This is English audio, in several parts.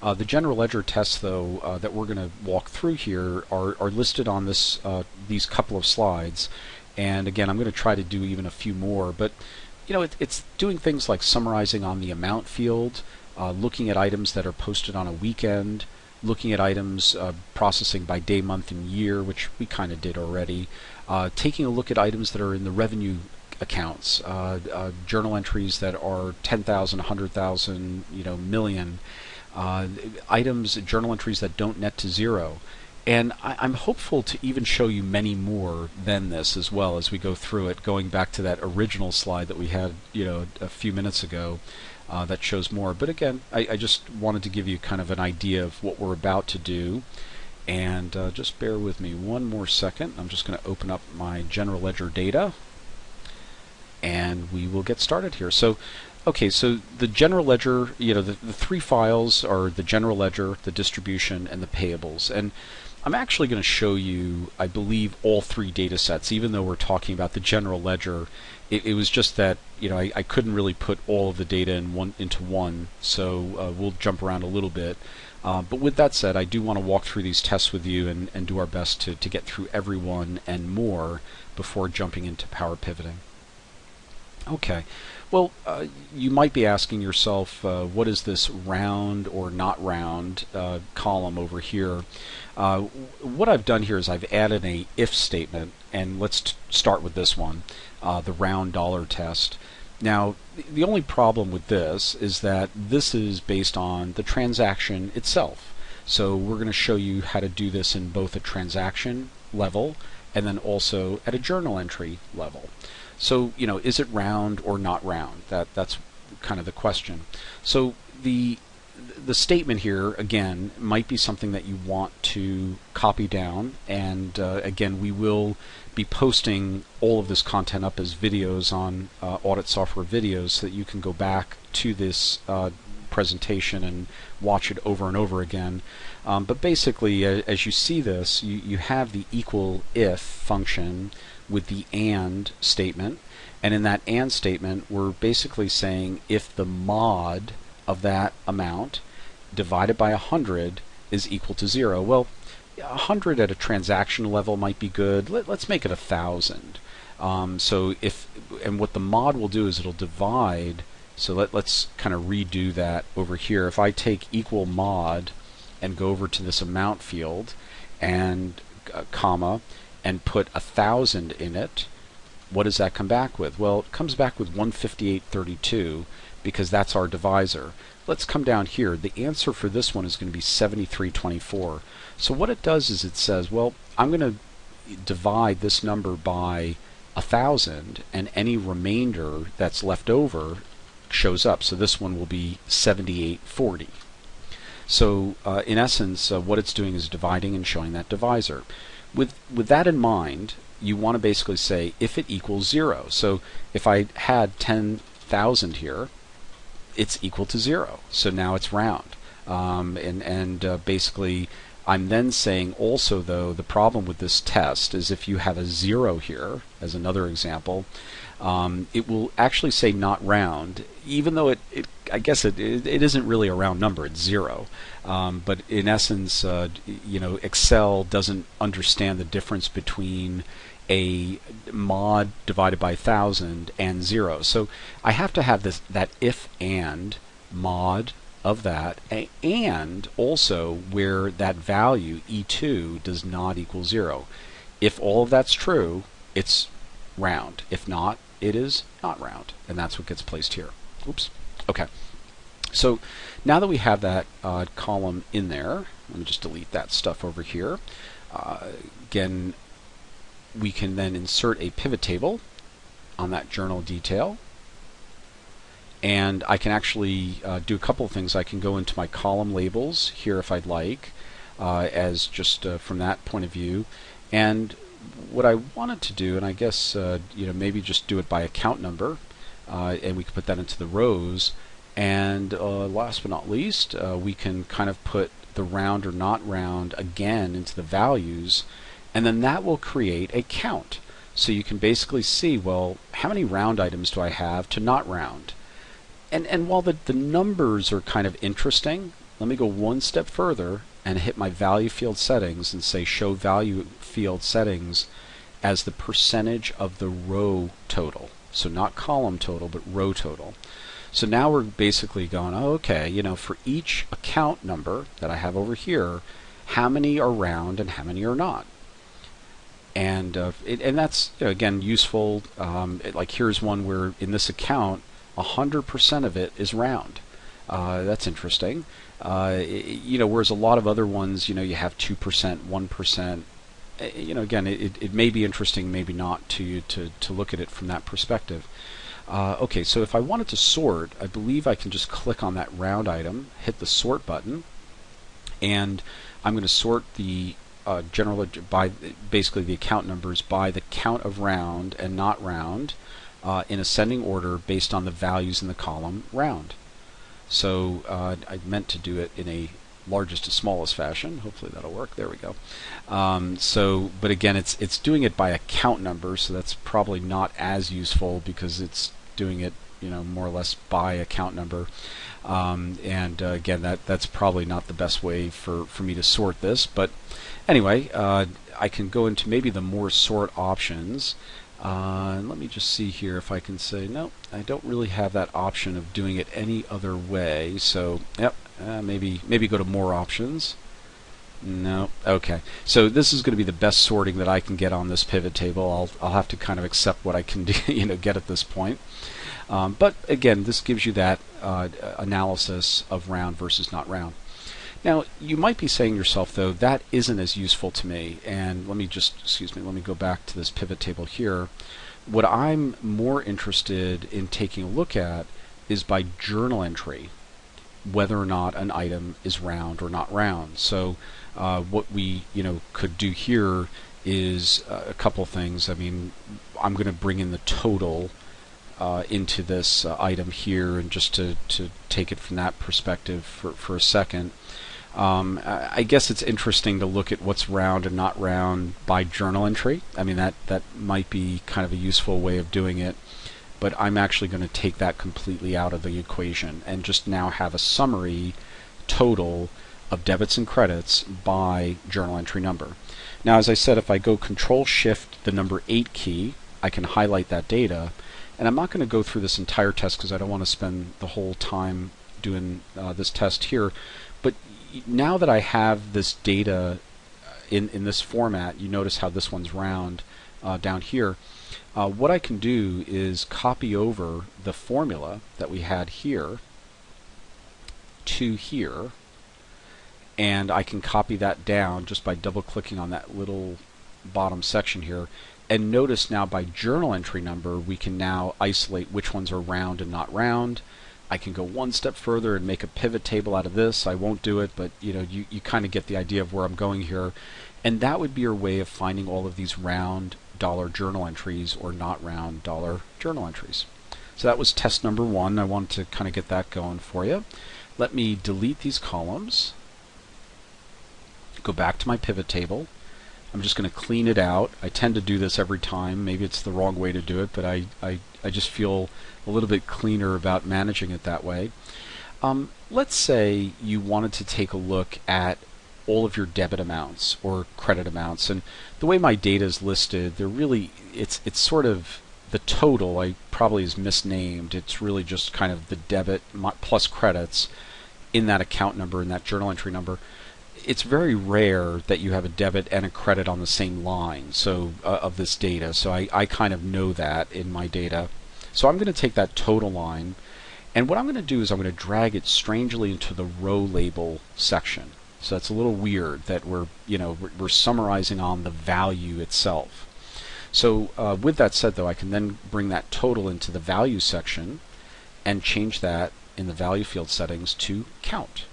The general ledger tests, though, that we're going to walk through here are listed on this these couple of slides. And again, I'm going to try to do even a few more. But it's doing things like summarizing on the amount field, looking at items that are posted on a weekend, looking at items processing by day, month, and year, which we kind of did already, taking a look at items that are in the revenue accounts, journal entries that are 10,000, 100,000, million, items, journal entries that don't net to zero. And I'm hopeful to even show you many more than this as well as we go through it, going back to that original slide that we had a few minutes ago that shows more. But again, I just wanted to give you kind of an idea of what we're about to do. And just bear with me one more second. I'm just going to open up my general ledger data and we will get started here. So okay, so the general ledger, the three files are the general ledger, the distribution, and the payables. And I'm actually going to show you, I believe, all three data sets, even though we're talking about the general ledger. It was just that I couldn't really put all of the data into one, so we'll jump around a little bit. But with that said, I do want to walk through these tests with you and do our best to get through every one and more before jumping into power pivoting. Okay, well, you might be asking yourself, what is this round or not round column over here? What I've done here is I've added a if statement, and let's start with this one, the round dollar test. Now, the only problem with this is that this is based on the transaction itself. So we're going to show you how to do this in both a transaction level and then also at a journal entry level. So, is it round or not round? That's kind of the question. So the statement here, again, might be something that you want to copy down. And again, we will be posting all of this content up as videos on Audit Software Videos so that you can go back to this presentation and watch it over and over again. But basically, as you see this, you have the equal if function with the AND statement, and in that AND statement we're basically saying if the mod of that amount divided by 100 is equal to 0. Well, 100 at a transaction level might be good. Let's make it 1,000. So and what the mod will do is it'll divide. So let's kind of redo that over here. If I take equal mod and go over to this amount field and comma and put 1,000 in it, what does that come back with? Well, it comes back with 158.32 because that's our divisor. Let's come down here. The answer for this one is going to be 73.24. So what it does is it says, well, I'm going to divide this number by 1,000 and any remainder that's left over shows up. So this one will be 78.40. So in essence, what it's doing is dividing and showing that divisor. With that in mind, you want to basically say if it equals 0. So if I had 10,000 here, it's equal to 0. So now it's round. Basically, I'm then saying also, though, the problem with this test is if you have a 0 here, as another example, it will actually say not round, even though I guess it isn't really a round number, it's 0. But in essence, Excel doesn't understand the difference between a mod divided by 1,000 and 0. So I have to have that if and mod of that, and also where that value E2 does not equal 0. If all of that's true, it's round. If not, it is not round, and that's what gets placed here. Oops. Okay. So now that we have that column in there, let me just delete that stuff over here. Again, we can then insert a pivot table on that journal detail. And I can actually do a couple of things. I can go into my column labels here if I'd like, as just from that point of view. And what I wanted to do, and I guess maybe just do it by account number, and we can put that into the rows. And last but not least, we can kind of put the round or not round again into the values, and then that will create a count. So you can basically see, well, how many round items do I have to not round? And while the numbers are kind of interesting, let me go one step further and hit my value field settings and say show value field settings as the percentage of the row total. So not column total, but row total. So now we're basically going, oh, okay, for each account number that I have over here, how many are round and how many are not? And that's again useful. Like here's one where in this account 100% of it is round. That's interesting. Whereas a lot of other ones, you have 2%, 1%. Again, it may be interesting, maybe not to you to look at it from that perspective. Okay, so if I wanted to sort, I believe I can just click on that round item, hit the sort button, and I'm going to sort the by basically the account numbers by the count of round and not round in ascending order based on the values in the column round. So I meant to do it in a largest to smallest fashion. Hopefully that'll work. There we go. But again, it's doing it by account number, so that's probably not as useful because it's doing it more or less by account number. Again, that's probably not the best way for me to sort this. But anyway, I can go into maybe the more sort options. Let me just see here if I can say, no, I don't really have that option of doing it any other way. So, yep, maybe go to more options. No, okay. So this is going to be the best sorting that I can get on this pivot table. I'll have to kind of accept what I can do, get at this point. But again, this gives you that analysis of round versus not round. Now, you might be saying to yourself, though, that isn't as useful to me. And let me go back to this pivot table here. What I'm more interested in taking a look at is by journal entry, whether or not an item is round or not round. So what we could do here is a couple things. I mean, I'm going to bring in the total into this item here, and just to take it from that perspective for a second. I guess it's interesting to look at what's round and not round by journal entry. I mean, that might be kind of a useful way of doing it, but I'm actually going to take that completely out of the equation and just now have a summary total of debits and credits by journal entry number. Now, as I said, if I go Control-Shift the number 8 key, I can highlight that data, and I'm not going to go through this entire test because I don't want to spend the whole time doing this test here, but now that I have this data in this format, you notice how this one's round down here. What I can do is copy over the formula that we had here to here, and I can copy that down just by double clicking on that little bottom section here. And notice now by journal entry number we can now isolate which ones are round and not round. I can go one step further and make a pivot table out of this. I won't do it, but you kind of get the idea of where I'm going here. And that would be your way of finding all of these round dollar journal entries or not round dollar journal entries. So that was test number 1. I wanted to kind of get that going for you. Let me delete these columns. Go back to my pivot table. I'm just going to clean it out. I tend to do this every time. Maybe it's the wrong way to do it, but I just feel a little bit cleaner about managing it that way. Let's say you wanted to take a look at all of your debit amounts or credit amounts, and the way my data is listed, they're really it's sort of the total. I probably is misnamed. It's really just kind of the debit plus credits in that account number, in that journal entry number. It's very rare that you have a debit and a credit on the same line of this data, so I kind of know that in my data. So I'm going to take that total line, and what I'm going to do is I'm going to drag it strangely into the row label section. So that's a little weird that we're summarizing on the value itself. So with that said, though, I can then bring that total into the value section and change that in the value field settings to count.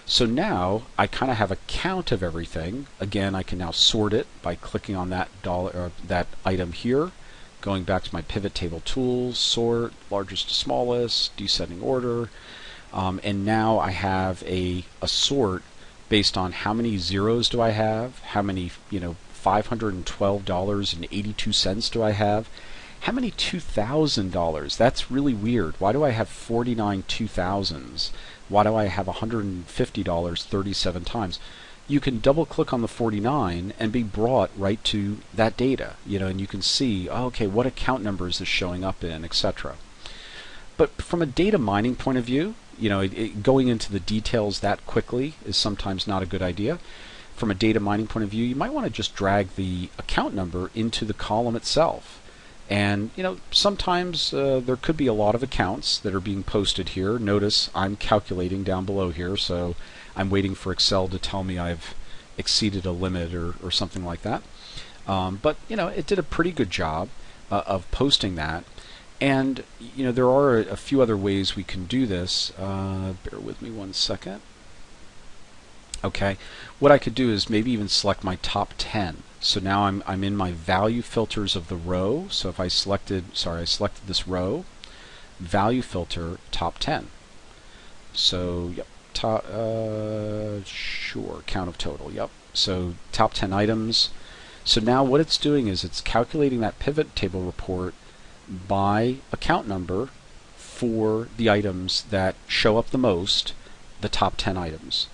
So now I kind of have a count of everything. Again, I can now sort it by clicking on that that item here, going back to my pivot table tools, sort, largest to smallest, descending order, and now I have a sort based on how many zeros do I have, how many $512.82 do I have, How many $2,000? That's really weird. Why do I have 49 2000s? Why do I have $150 37 times? You can double click on the 49 and be brought right to that data, and you can see, oh, okay, what account number is this showing up in, etc. But from a data mining point of view, going into the details that quickly is sometimes not a good idea. From a data mining point of view, you might want to just drag the account number into the column itself. And sometimes there could be a lot of accounts that are being posted here. Notice I'm calculating down below here, so I'm waiting for Excel to tell me I've exceeded a limit or something like that. But it did a pretty good job of posting that. And there are a few other ways we can do this. Bear with me one second. Okay, what I could do is maybe even select my top 10. So now I'm in my value filters of the row. So if I selected this row, value filter top 10. So yep, sure, count of total. Yep. So top 10 items. So now what it's doing is it's calculating that pivot table report by account number for the items that show up the most, the top 10 items.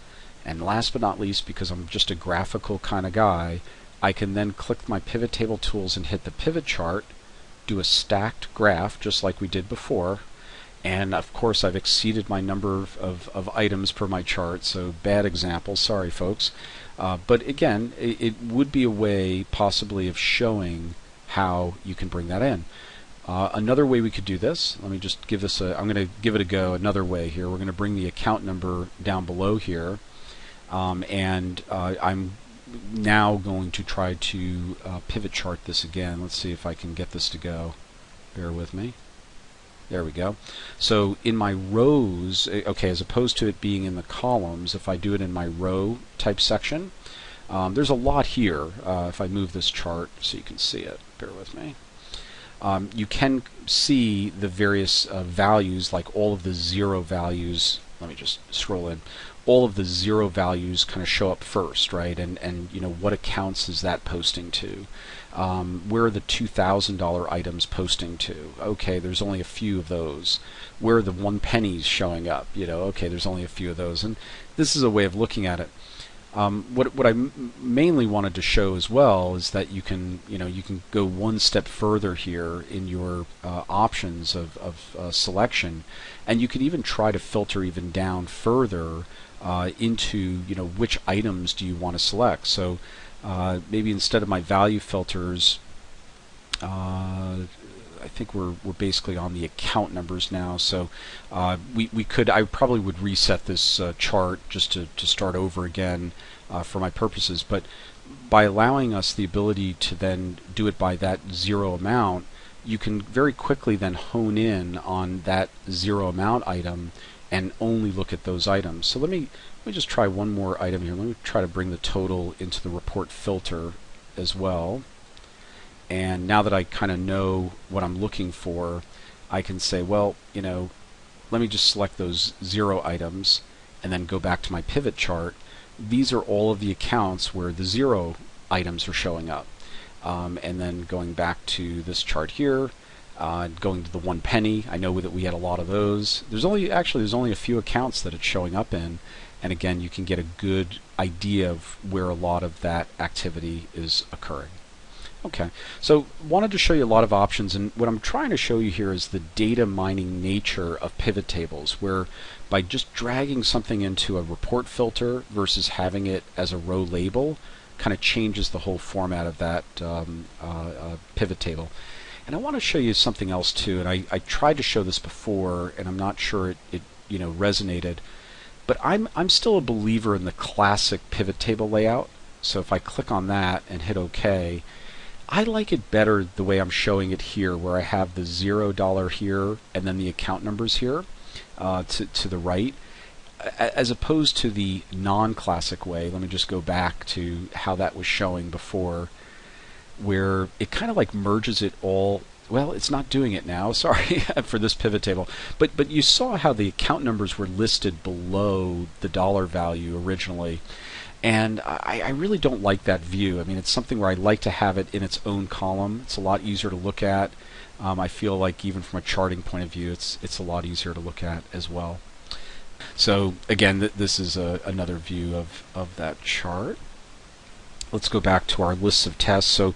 And last but not least, because I'm just a graphical kind of guy, I can then click my pivot table tools and hit the pivot chart, do a stacked graph just like we did before, and of course I've exceeded my number of items per my chart, so bad example, sorry folks. But again, it would be a way possibly of showing how you can bring that in. Another way we could do this, let me just give this I'm going to give it a go another way here. We're going to bring the account number down below here, and I'm now going to try to pivot chart this again. Let's see if I can get this to go. Bear with me. There we go. So in my rows, okay, as opposed to it being in the columns, if I do it in my row type section, there's a lot here. If I move this chart so you can see it, bear with me. You can see the various values, like all of the zero values. Let me just scroll in. All of the zero values kind of show up first, right? And what accounts is that posting to? Where are the $2,000 items posting to? Okay, there's only a few of those. Where are the 1 pennies showing up? Okay, there's only a few of those. And this is a way of looking at it. What I mainly wanted to show as well is that you can go one step further here in your options of selection, and you could even try to filter even down further into which items do you want to select. So maybe instead of my value filters, I think we're basically on the account numbers now. So I probably would reset this chart just to start over again for my purposes. But by allowing us the ability to then do it by that zero amount, you can very quickly then hone in on that zero amount item and only look at those items. So let me just try one more item here. Let me try to bring the total into the report filter as well. And now that I kind of know what I'm looking for, I can say, well, let me just select those zero items and then go back to my pivot chart. These are all of the accounts where the zero items are showing up. And then going back to this chart here, going to the 1 penny, I know that we had a lot of those. There's only a few accounts that it's showing up in, and again, you can get a good idea of where a lot of that activity is occurring. Okay, so wanted to show you a lot of options, and what I'm trying to show you here is the data mining nature of pivot tables, where by just dragging something into a report filter versus having it as a row label kind of changes the whole format of that pivot table. And I want to show you something else too, and I tried to show this before, and I'm not sure it resonated, but I'm still a believer in the classic pivot table layout. So if I click on that and hit OK, I like it better the way I'm showing it here, where I have the $0 here and then the account numbers here to the right, as opposed to the non-classic way. Let me just go back to how that was showing before, where it kind of like merges it all. Well, it's not doing it now, sorry, for this pivot table. But you saw how the account numbers were listed below the dollar value originally. And I really don't like that view. I mean, it's something where I like to have it in its own column. It's a lot easier to look at. I feel like even from a charting point of view, it's a lot easier to look at as well. So again, this is another view of that chart. Let's go back to our lists of tests. So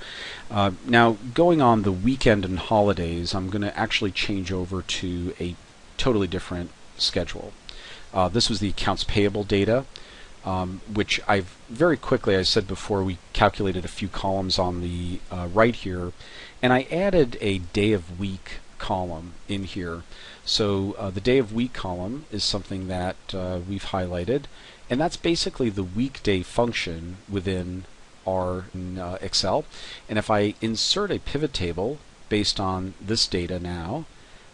now going on the weekend and holidays, I'm going to actually change over to a totally different schedule. This was the accounts payable data, which I've very quickly, I said before, we calculated a few columns on the right here, and I added a day of week column in here. So the day of week column is something that we've highlighted, and that's basically the weekday function within our Excel. And if I insert a pivot table based on this data now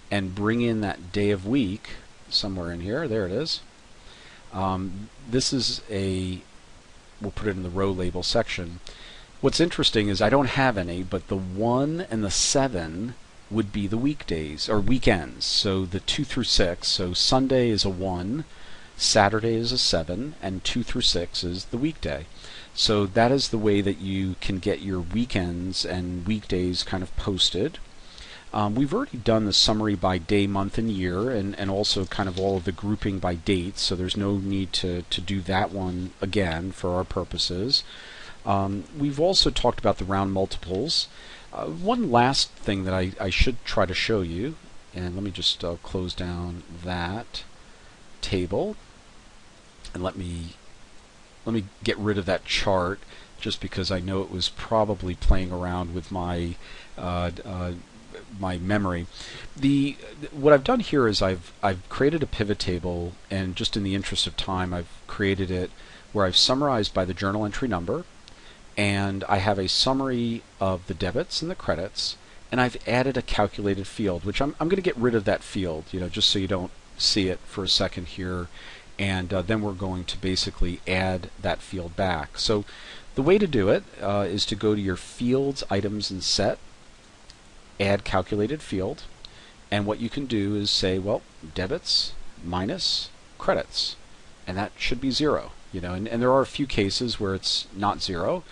and bring in that day of week somewhere in here, there it is. This is we'll put it in the row label section. What's interesting is I don't have any, but the 1 and the 7 would be the weekdays or weekends. So the 2 through 6, so Sunday is a 1, Saturday is a 7, and 2 through 6 is the weekday. So that is the way that you can get your weekends and weekdays kind of posted. We've already done the summary by day, month, and year, and also kind of all of the grouping by dates, so there's no need to do that one again for our purposes. We've also talked about the round multiples. One last thing that I should try to show you, and let me just close down that table, and let me get rid of that chart, just because I know it was probably playing around with my my memory. What I've done here is I've created a pivot table, and just in the interest of time, I've created it where I've summarized by the journal entry number, and I have a summary of the debits and the credits, and I've added a calculated field, which I'm going to get rid of that field, just so you don't see it for a second here, and then we're going to basically add that field back. So the way to do it is to go to your fields, items, and set, add calculated field, and what you can do is say, well, debits minus credits, and that should be 0. And there are a few cases where it's not 0.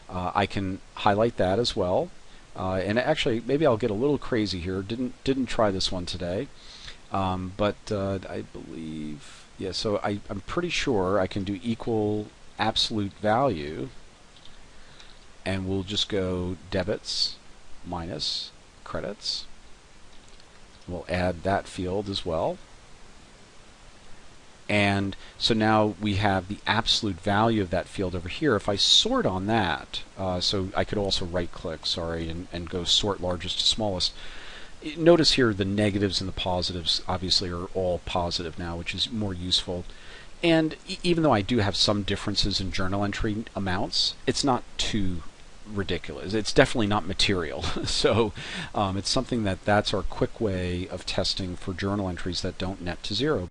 I can highlight that as well, and actually maybe I'll get a little crazy here. Didn't try this one today, but I believe, yeah, so I'm pretty sure I can do equal absolute value, and we'll just go debits minus credits. We'll add that field as well. And so now we have the absolute value of that field over here. If I sort on that, so I could also right click, and go sort largest to smallest. Notice here the negatives and the positives obviously are all positive now, which is more useful. And even though I do have some differences in journal entry amounts, it's not too ridiculous. It's definitely not material. So it's something that's our quick way of testing for journal entries that don't net to 0.